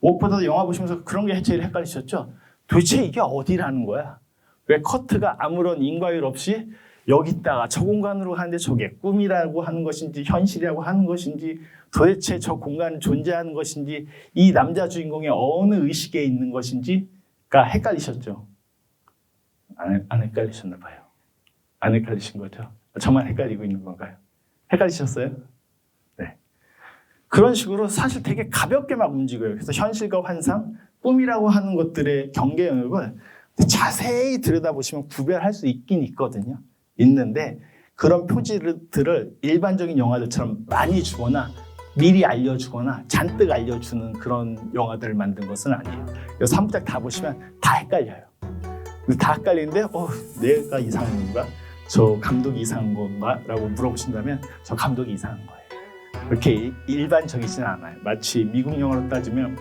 무엇보다도 영화 보시면서 그런 게 제일 헷갈리셨죠? 도대체 이게 어디라는 거야? 왜 커트가 아무런 인과율 없이 여기다가 저 공간으로 가는데 저게 꿈이라고 하는 것인지 현실이라고 하는 것인지 도대체 저 공간은 존재하는 것인지 이 남자 주인공의 어느 의식에 있는 것인지가 헷갈리셨죠? 안 헷갈리셨나 봐요. 안 헷갈리신 거죠? 저만 헷갈리고 있는 건가요? 헷갈리셨어요? 네. 그런 식으로 사실 되게 가볍게 막 움직여요. 그래서 현실과 환상, 꿈이라고 하는 것들의 경계 영역을 자세히 들여다보시면 구별할 수 있긴 있거든요. 있는데 그런 표지들을 일반적인 영화들처럼 많이 주거나 미리 알려주거나 잔뜩 알려주는 그런 영화들을 만든 것은 아니에요. 이 3부작 다 보시면 다 헷갈려요. 다 헷갈리는데 내가 이상한 건가? 저 감독이 이상한 건가? 라고 물어보신다면 저 감독이 이상한 거예요. 그렇게 일반적이지는 않아요. 마치 미국 영화로 따지면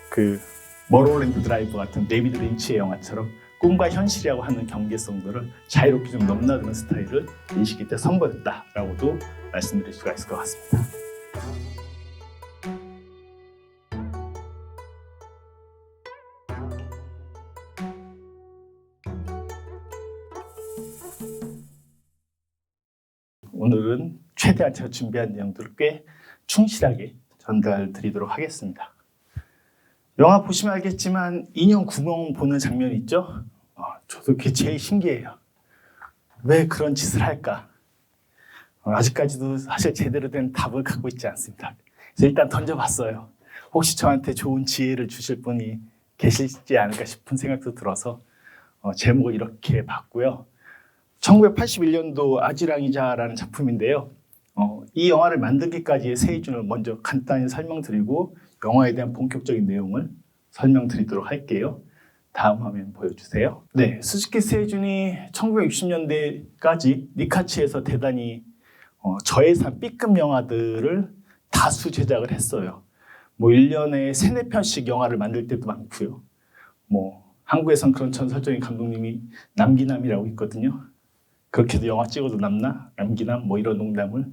그 머롤랜드 드라이브 같은 데이비드 린치의 영화처럼 꿈과 현실이라고 하는 경계성들을 자유롭게 좀 넘나드는 스타일을 이 시기 때 선보였다라고도 말씀드릴 수가 있을 것 같습니다. 오늘은 최대한 제가 준비한 내용들을 꽤 충실하게 전달드리도록 하겠습니다. 영화 보시면 알겠지만 인형 구멍 보는 장면 있죠? 저도 그게 제일 신기해요. 왜 그런 짓을 할까? 아직까지도 사실 제대로 된 답을 갖고 있지 않습니다. 그래서 일단 던져봤어요. 혹시 저한테 좋은 지혜를 주실 분이 계시지 않을까 싶은 생각도 들어서 제목을 이렇게 봤고요. 1981년도 아지랑이자라는 작품인데요. 이 영화를 만들기까지의 세이준을 먼저 간단히 설명드리고 영화에 대한 본격적인 내용을 설명드리도록 할게요. 다음 화면 보여주세요. 네, 스즈키 세이준이 1960년대까지 니카치에서 대단히 저예산 B급 영화들을 다수 제작을 했어요. 1년에 3-4편씩 영화를 만들 때도 많고요. 한국에선 그런 전설적인 감독님이 남기남이라고 있거든요. 그렇게도 영화 찍어도 남나? 남기남? 이런 농담을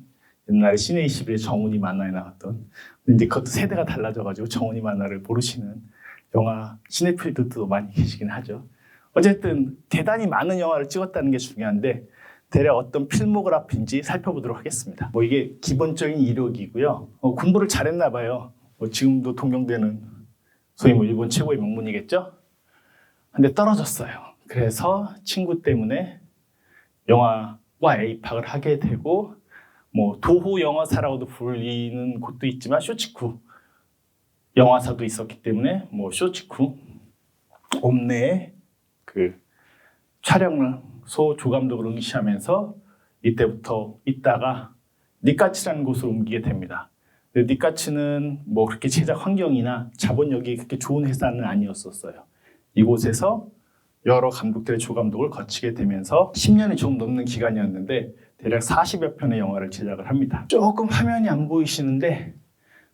옛날에 시네21의 정훈이 만화에 나왔던, 근데 그것도 세대가 달라져가지고 정훈이 만화를 모르시는 영화 시네필들도 많이 계시긴 하죠. 어쨌든 대단히 많은 영화를 찍었다는 게 중요한데 대략 어떤 필모그래피인지 살펴보도록 하겠습니다. 이게 기본적인 이력이고요. 공부를 잘했나 봐요. 지금도 동경대는 소위 일본 최고의 명문이겠죠? 근데 떨어졌어요. 그래서 친구 때문에 영화과에 입학을 하게 되고 도호 영화사라고도 불리는 곳도 있지만 쇼치쿠 영화사도 있었기 때문에 쇼치쿠 옴내에 그 촬영소 조감독을 응시하면서 이때부터 있다가 니카치라는 곳으로 옮기게 됩니다. 근데 니카치는 그렇게 제작 환경이나 자본력이 그렇게 좋은 회사는 아니었었어요. 이곳에서 여러 감독들의 조감독을 거치게 되면서 10년이 좀 넘는 기간이었는데 대략 40여 편의 영화를 제작을 합니다. 조금 화면이 안 보이시는데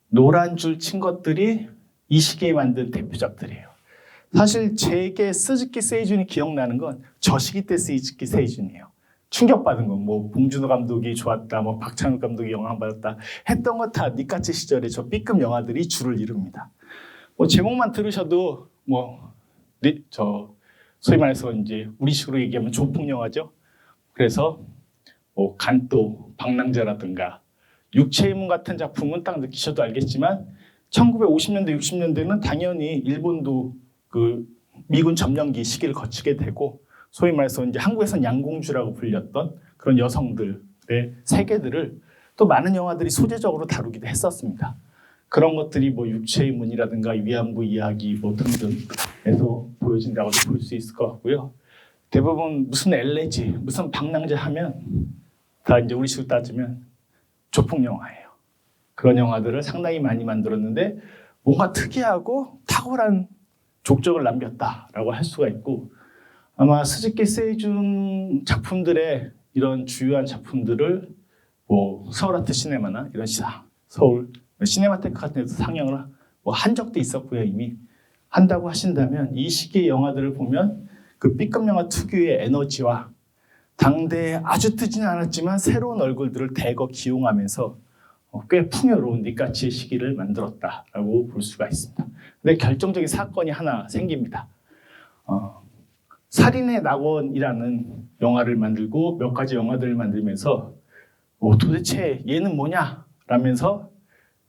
노란 줄 친 것들이 이 시기에 만든 대표작들이에요. 사실 제게 스즈키 세이준이 기억나는 건 저 시기 때 스즈키 세이준이에요. 충격받은 건 봉준호 감독이 좋았다, 박찬욱 감독이 영향 받았다 했던 거 다 니카치 시절에 저 B급 영화들이 줄을 이룹니다. 제목만 들으셔도 소위 말해서 이제 우리식으로 얘기하면 조폭 영화죠. 그래서 간도, 방랑자라든가 육체의 문 같은 작품은 딱 느끼셔도 알겠지만 1950년대, 60년대는 당연히 일본도 그 미군 점령기 시기를 거치게 되고 소위 말해서 이제 한국에선 양공주라고 불렸던 그런 여성들의 세계들을 또 많은 영화들이 소재적으로 다루기도 했었습니다. 그런 것들이 육체의 문이라든가 위안부 이야기 등등에서 보여진다고도 볼 수 있을 것 같고요. 대부분 무슨 엘레지, 무슨 방랑자 하면 다 이제 우리식으로 따지면 조폭 영화예요. 그런 영화들을 상당히 많이 만들었는데 뭔가 특이하고 탁월한 족적을 남겼다라고 할 수가 있고 아마 스즈키 세이준 작품들의 이런 주요한 작품들을 서울아트 시네마나 이런 서울 시네마테크 같은 데서 상영을 한 적도 있었고요. 이미 한다고 하신다면 이 시기의 영화들을 보면 그 B급 영화 특유의 에너지와 당대에 아주 뜨지는 않았지만 새로운 얼굴들을 대거 기용하면서 꽤 풍요로운 니까치의 시기를 만들었다라고 볼 수가 있습니다. 근데 결정적인 사건이 하나 생깁니다. 살인의 낙원이라는 영화를 만들고 몇 가지 영화들을 만들면서 도대체 얘는 뭐냐? 라면서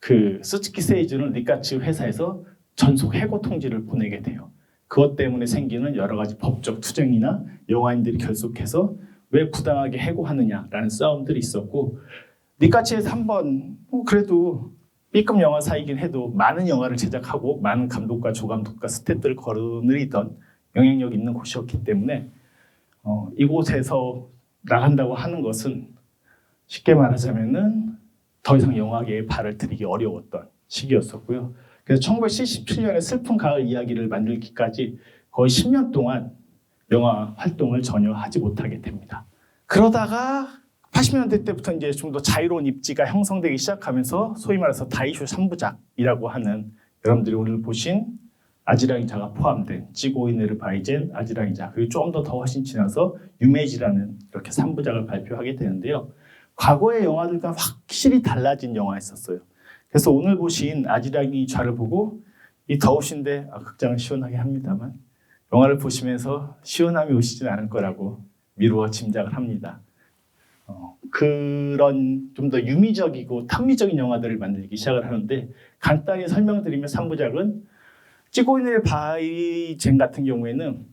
그 스즈키 세이주는 니까치 회사에서 전속 해고 통지를 보내게 돼요. 그것 때문에 생기는 여러 가지 법적 투쟁이나 영화인들이 결속해서 왜 부당하게 해고하느냐라는 싸움들이 있었고, 니까치에서 한번 그래도 B급 영화사이긴 해도 많은 영화를 제작하고 많은 감독과 조감독과 스태프들을 거느리던 영향력 있는 곳이었기 때문에 이곳에서 나간다고 하는 것은 쉽게 말하자면은 더 이상 영화계에 발을 들이기 어려웠던 시기였었고요. 그래서 1977년에 슬픈 가을 이야기를 만들기까지 거의 10년 동안 영화 활동을 전혀 하지 못하게 됩니다. 그러다가 80년대 때부터 이제 좀 더 자유로운 입지가 형성되기 시작하면서 소위 말해서 다이쇼 3부작이라고 하는 여러분들이 오늘 보신 아지랑이자가 포함된 찌고이네르 바이젠, 아지랑이자, 그리고 좀 더 훨씬 지나서 유메이지라는 이렇게 3부작을 발표하게 되는데요. 과거의 영화들과 확실히 달라진 영화였었어요. 그래서 오늘 보신 아지랑이자를 보고 이 더우신데 극장은 시원하게 합니다만 영화를 보시면서 시원함이 오시진 않을 거라고 미루어 짐작을 합니다. 그런 좀 더 유미적이고 탐미적인 영화들을 만들기 시작을 하는데, 간단히 설명드리면 3부작은 찌고이네 바이젠 같은 경우에는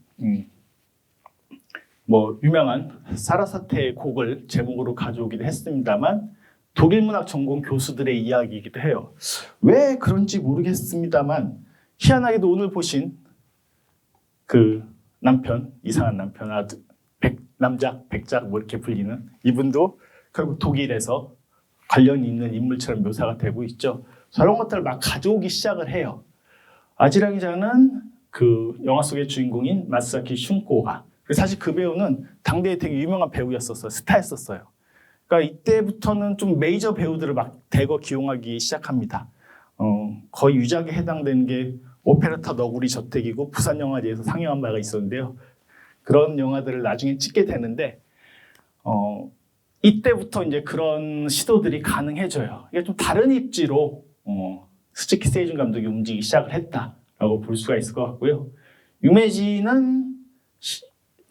뭐 유명한 사라사테의 곡을 제목으로 가져오기도 했습니다만 독일 문학 전공 교수들의 이야기이기도 해요. 왜 그런지 모르겠습니다만 희한하게도 오늘 보신 그 남편, 이상한 남편, 아들, 남작, 백작 뭐 이렇게 불리는 이분도 결국 독일에서 관련이 있는 인물처럼 묘사가 되고 있죠. 저런 것들을 막 가져오기 시작을 해요. 아지랑이자는 그 영화 속의 주인공인 마사키 슌코가, 사실 그 배우는 당대에 되게 유명한 배우였었어요. 스타였었어요. 그러니까 이때부터는 좀 메이저 배우들을 막 대거 기용하기 시작합니다. 거의 유작에 해당되는 게 오페라타 너구리 저택이고 부산영화제에서 상영한 바가 있었는데요. 그런 영화들을 나중에 찍게 되는데 이때부터 이제 그런 시도들이 가능해져요. 이게 좀 다른 입지로 스즈키 세이준 감독이 움직이기 시작을 했다라고 볼 수가 있을 것 같고요. 유메지는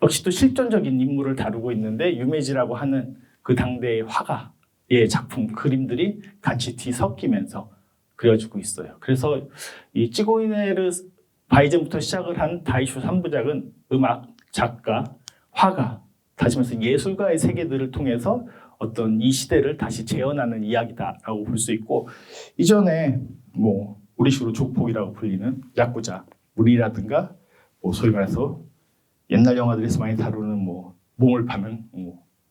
역시 또 실존적인 인물을 다루고 있는데 유메지라고 하는 그 당대의 화가의 작품, 그림들이 같이 뒤섞이면서 그려지고 있어요. 그래서 이 찌고이네르 바이젠부터 시작을 한 다이쇼 3부작은 음악, 작가, 화가, 다시 말해서 예술가의 세계들을 통해서 어떤 이 시대를 다시 재현하는 이야기다라고 볼 수 있고, 이전에 뭐 우리식으로 조폭이라고 불리는 야쿠자, 무리라든가 뭐 소위 말해서 옛날 영화들에서 많이 다루는 뭐 몸을 파는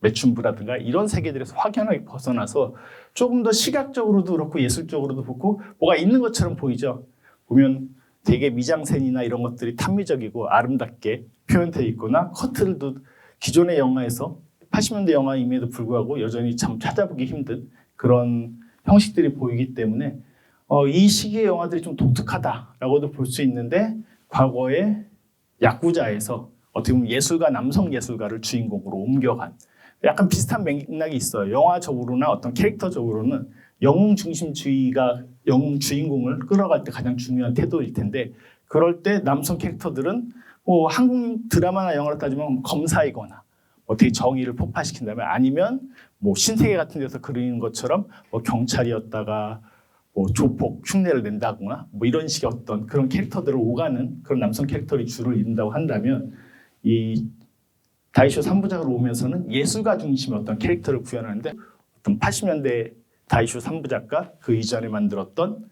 매춘부라든가 이런 세계들에서 확연하게 벗어나서 조금 더 시각적으로도 그렇고 예술적으로도 그렇고 뭐가 있는 것처럼 보이죠. 보면 되게 미장센이나 이런 것들이 탐미적이고 아름답게 표현되어 있거나 커트들도 기존의 영화에서 80년대 영화임에도 불구하고 여전히 참 찾아보기 힘든 그런 형식들이 보이기 때문에 이 시기의 영화들이 좀 독특하다라고도 볼 수 있는데, 과거의 야쿠자에서 어떻게 보면 예술가, 남성 예술가를 주인공으로 옮겨간 약간 비슷한 맥락이 있어요. 영화적으로나 어떤 캐릭터적으로는 영웅 중심주의가 영웅 주인공을 끌어갈 때 가장 중요한 태도일 텐데, 그럴 때 남성 캐릭터들은 뭐 한국 드라마나 영화로 따지면 검사이거나 뭐 되게 정의를 폭발시킨다면, 아니면 뭐 신세계 같은 데서 그리는 것처럼 뭐 경찰이었다가 뭐 조폭 흉내를 낸다거나 뭐 이런 식의 어떤 그런 캐릭터들을 오가는 그런 남성 캐릭터들이 주를 이룬다고 한다면, 이 다이쇼 3부작으로 오면서는 예술가 중심의 어떤 캐릭터를 구현하는데, 어떤 80년대 다이쇼 3부작과 그 이전에 만들었던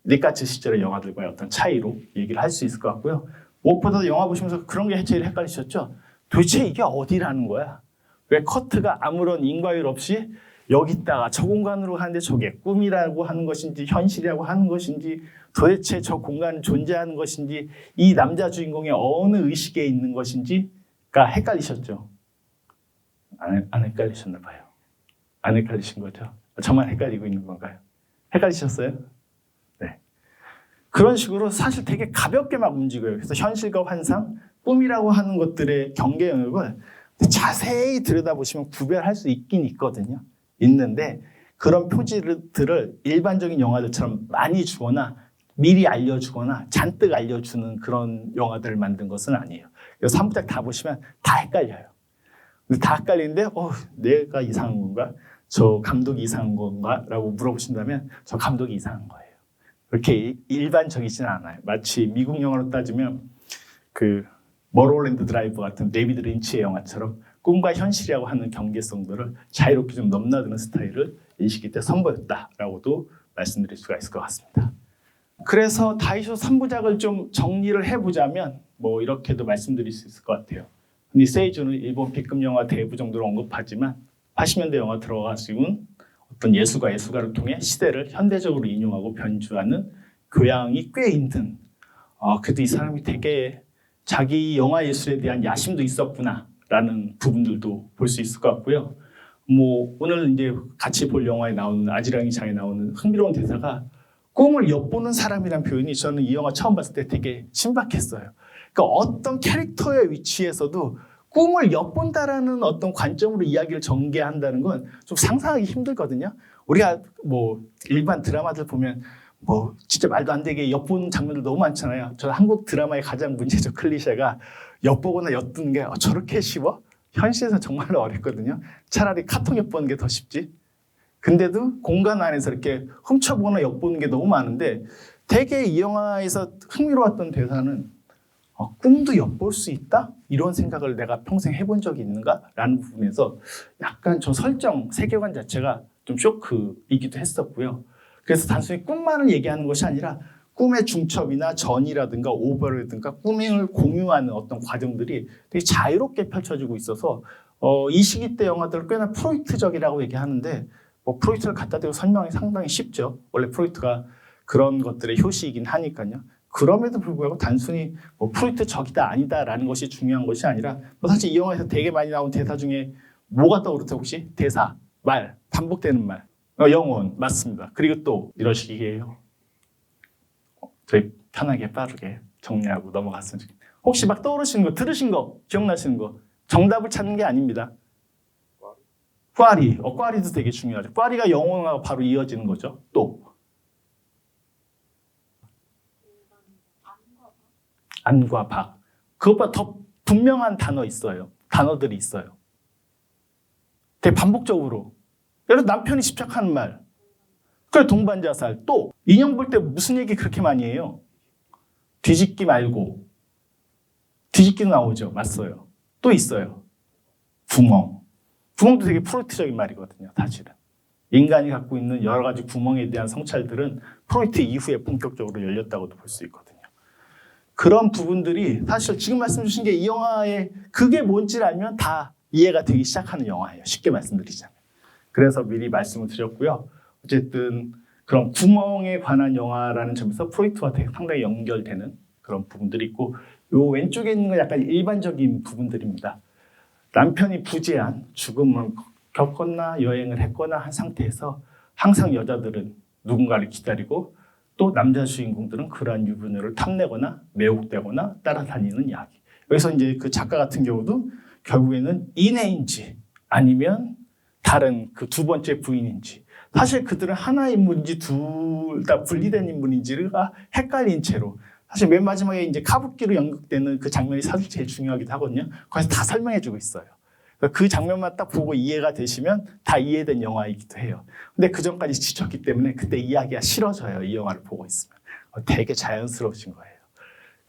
니까츠 시절의 영화들과의 어떤 차이로 얘기를 할 수 있을 것 같고요. 무엇보다도 영화 보시면서 그런 게 제일 헷갈리셨죠? 도대체 이게 어디라는 거야? 왜 커트가 아무런 인과율 없이 여기다가 저 공간으로 가는데 저게 꿈이라고 하는 것인지 현실이라고 하는 것인지, 도대체 저 공간은 존재하는 것인지, 이 남자 주인공의 어느 의식에 있는 것인지가 헷갈리셨죠? 안 헷갈리셨나 봐요. 안 헷갈리신 거죠? 저만 헷갈리고 있는 건가요? 헷갈리셨어요? 네. 그런 식으로 사실 되게 가볍게 막 움직여요. 그래서 현실과 환상, 꿈이라고 하는 것들의 경계 영역을 자세히 들여다보시면 구별할 수 있긴 있거든요. 있는데 그런 표지들을 일반적인 영화들처럼 많이 주거나 미리 알려주거나 잔뜩 알려주는 그런 영화들을 만든 것은 아니에요. 3부작 다 보시면 다 헷갈려요. 다 헷갈리는데 내가 이상한 건가? 저 감독이 이상한 건가? 라고 물어보신다면 저 감독이 이상한 거예요. 그렇게 일반적이진 않아요. 마치 미국 영화로 따지면 그 머로랜드 드라이브 같은 데이비드 린치의 영화처럼 꿈과 현실이라고 하는 경계성들을 자유롭게 좀 넘나드는 스타일을 이 시기 때 선보였다라고도 말씀드릴 수가 있을 것 같습니다. 그래서 다이쇼 3부작을 좀 정리를 해보자면 뭐 이렇게도 말씀드릴 수 있을 것 같아요. 세이주는 일본 B급 영화 대부 정도로 언급하지만 80년대 영화 들어가지고는 어떤 예술가 예술가를 통해 시대를 현대적으로 인용하고 변주하는 교양이 꽤 있는 그래도 이 사람이 되게 자기 영화 예술에 대한 야심도 있었구나라는 부분들도 볼 수 있을 것 같고요. 뭐 오늘 이제 같이 볼 영화에 나오는 아지랑이 장에 나오는 흥미로운 대사가 꿈을 엿보는 사람이라는 표현이 저는 이 영화 처음 봤을 때 되게 신박했어요. 그러니까 어떤 캐릭터의 위치에서도 꿈을 엿본다라는 어떤 관점으로 이야기를 전개한다는 건 좀 상상하기 힘들거든요. 우리가 뭐 일반 드라마들 보면 뭐 진짜 말도 안 되게 엿보는 장면들 너무 많잖아요. 저는 한국 드라마의 가장 문제적 클리셰가 엿보거나 엿드는 게 저렇게 쉬워? 현실에서 정말로 어렵거든요. 차라리 카톡 엿보는 게 더 쉽지. 근데도 공간 안에서 이렇게 훔쳐보거나 엿보는 게 너무 많은데 되게 이 영화에서 흥미로웠던 대사는 꿈도 엿볼 수 있다? 이런 생각을 내가 평생 해본 적이 있는가? 라는 부분에서 약간 저 설정, 세계관 자체가 좀 쇼크이기도 했었고요. 그래서 단순히 꿈만을 얘기하는 것이 아니라 꿈의 중첩이나 전이라든가 오버라든가 꿈을 공유하는 어떤 과정들이 되게 자유롭게 펼쳐지고 있어서 이 시기 때 영화들을 꽤나 프로이트적이라고 얘기하는데 뭐 프로이트를 갖다 대고 설명이 상당히 쉽죠. 원래 프로이트가 그런 것들의 효시이긴 하니까요. 그럼에도 불구하고 단순히 뭐 프로이트적이다 아니다라는 것이 중요한 것이 아니라 뭐 사실 이 영화에서 되게 많이 나온 대사 중에 뭐가 떠오르세요 혹시? 대사, 말, 반복되는 말, 영혼 맞습니다. 그리고 또 이런 식이에요. 저희 편하게 빠르게 정리하고 넘어갔으면 좋겠네요. 혹시 막 떠오르시는 거, 들으신 거, 기억나시는 거 정답을 찾는 게 아닙니다. 꽈리, 꽈리도 되게 중요하죠. 꽈리가 영혼과 바로 이어지는 거죠. 또 안과 박. 그것보다 더 분명한 단어 있어요. 단어들이 있어요. 되게 반복적으로. 예를 들어 남편이 집착하는 말. 그래 동반자살. 또 인형 볼 때 무슨 얘기 그렇게 많이 해요? 뒤집기 말고. 뒤집기도 나오죠. 맞어요. 또 있어요. 구멍. 구멍도 되게 프로이트적인 말이거든요. 사실은. 인간이 갖고 있는 여러 가지 구멍에 대한 성찰들은 프로이트 이후에 본격적으로 열렸다고도 볼 수 있거든요. 그런 부분들이 사실 지금 말씀 주신 게 이 영화의 그게 뭔지를 알면 다 이해가 되기 시작하는 영화예요. 쉽게 말씀드리자면. 그래서 미리 말씀을 드렸고요. 어쨌든 그런 구멍에 관한 영화라는 점에서 프로이트와 상당히 연결되는 그런 부분들이 있고 요 왼쪽에 있는 건 약간 일반적인 부분들입니다. 남편이 부재한 죽음을 겪거나 여행을 했거나 한 상태에서 항상 여자들은 누군가를 기다리고 또 남자 주인공들은 그러한 유부녀를 탐내거나 매혹되거나 따라다니는 이야기. 여기서 이제 그 작가 같은 경우도 결국에는 이내인지 아니면 다른 그 두 번째 부인인지 사실 그들은 하나의 인물인지 둘 다 분리된 인물인지가 헷갈린 채로 사실 맨 마지막에 이제 카부키로 연극되는 그 장면이 사실 제일 중요하기도 하거든요. 거기서 다 설명해주고 있어요. 그 장면만 딱 보고 이해가 되시면 다 이해된 영화이기도 해요. 근데 그 전까지 지쳤기 때문에 그때 이야기가 싫어져요. 이 영화를 보고 있으면. 되게 자연스러우신 거예요.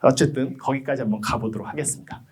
어쨌든 거기까지 한번 가보도록 하겠습니다.